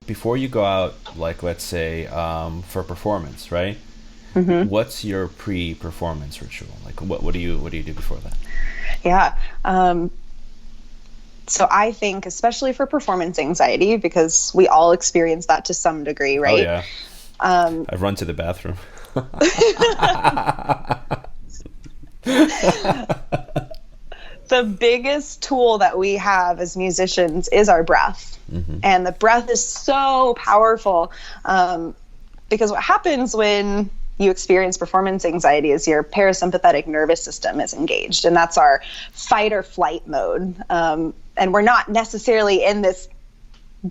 before you go out, like let's say for performance, right? What's your pre-performance ritual? Like what do you do before that? Yeah. So I think, especially for performance anxiety, because we all experience that to some degree, Oh right? yeah. I've run to the bathroom. The biggest tool that we have as musicians is our breath. And the breath is so powerful, because what happens when you experience performance anxiety is your parasympathetic nervous system is engaged, and that's our fight or flight mode. And we're not necessarily in this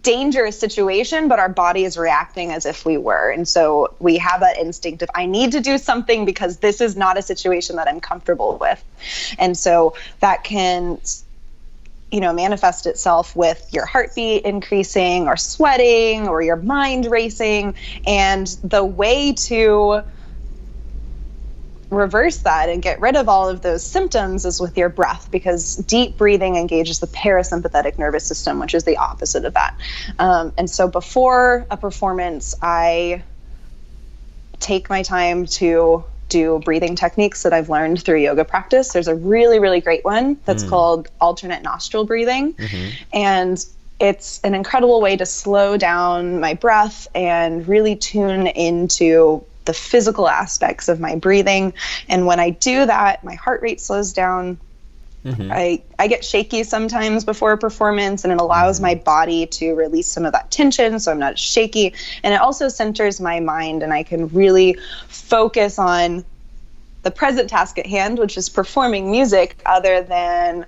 dangerous situation, but our body is reacting as if we were. And so we have that instinct of, I need to do something because this is not a situation that I'm comfortable with. And so that can, manifest itself with your heartbeat increasing or sweating or your mind racing. And the way to reverse that and get rid of all of those symptoms is with your breath, because deep breathing engages the parasympathetic nervous system, which is the opposite of that. And so before a performance, I take my time to do breathing techniques that I've learned through yoga practice. There's a really, really great one that's called alternate nostril breathing. And it's an incredible way to slow down my breath and really tune into the physical aspects of my breathing. And when I do that, my heart rate slows down. I get shaky sometimes before a performance, and it allows my body to release some of that tension, so I'm not shaky. And it also centers my mind, and I can really focus on the present task at hand, which is performing music, other than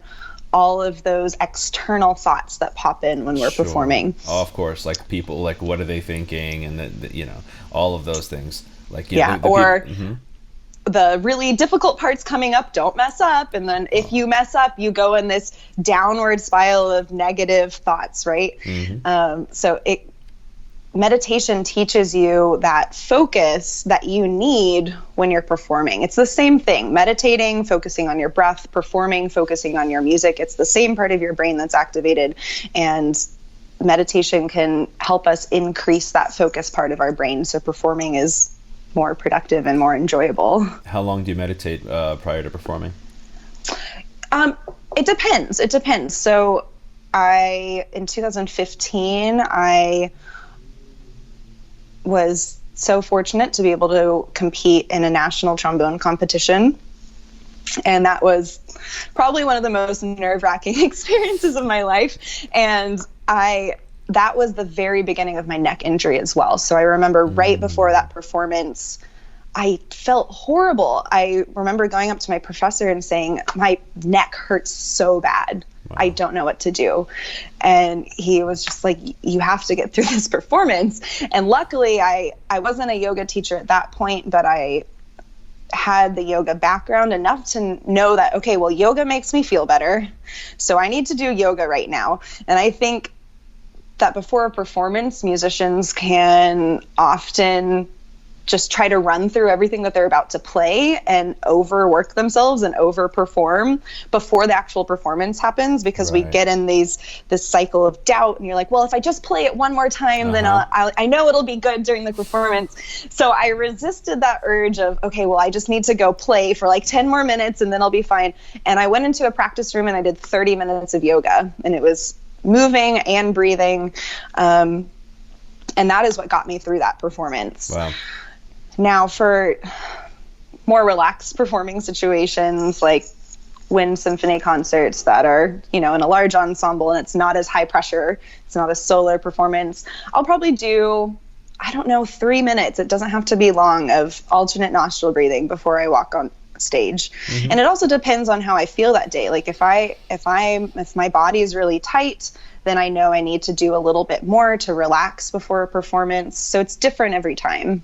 all of those external thoughts that pop in when we're performing. Oh, of course, like people, like what are they thinking, and all of those things. Like the really difficult parts coming up, don't mess up. And then if you mess up, you go in this downward spiral of negative thoughts, right? So meditation teaches you that focus that you need when you're performing. It's the same thing. Meditating, focusing on your breath, performing, focusing on your music. It's the same part of your brain that's activated. And meditation can help us increase that focus part of our brain. So performing is more productive and more enjoyable. How long do you meditate prior to performing? It depends. So in 2015, I was so fortunate to be able to compete in a national trombone competition. And that was probably one of the most nerve-wracking experiences of my life. And that was the very beginning of my neck injury as well. So I remember right before that performance, I felt horrible. I remember going up to my professor and saying, my neck hurts so bad. Wow. I don't know what to do. And he was just like, you have to get through this performance. And luckily, I wasn't a yoga teacher at that point, but I had the yoga background enough to know that, okay, well, yoga makes me feel better, so I need to do yoga right now. And I think that before a performance, musicians can often just try to run through everything that they're about to play and overwork themselves and overperform before the actual performance happens, because we get in this cycle of doubt, and you're like, well, if I just play it one more time, then I know it'll be good during the performance. So I resisted that urge of, okay, well, I just need to go play for like 10 more minutes and then I'll be fine. And I went into a practice room and I did 30 minutes of yoga, and it was moving and breathing. And that is what got me through that performance. Wow. Now, for more relaxed performing situations, like wind symphony concerts that are, in a large ensemble and it's not as high pressure, it's not a solo performance, I'll probably do, 3 minutes. It doesn't have to be long, of alternate nostril breathing before I walk on stage. And it also depends on how I feel that day. Like if my body is really tight, then I know I need to do a little bit more to relax before a performance. So it's different every time.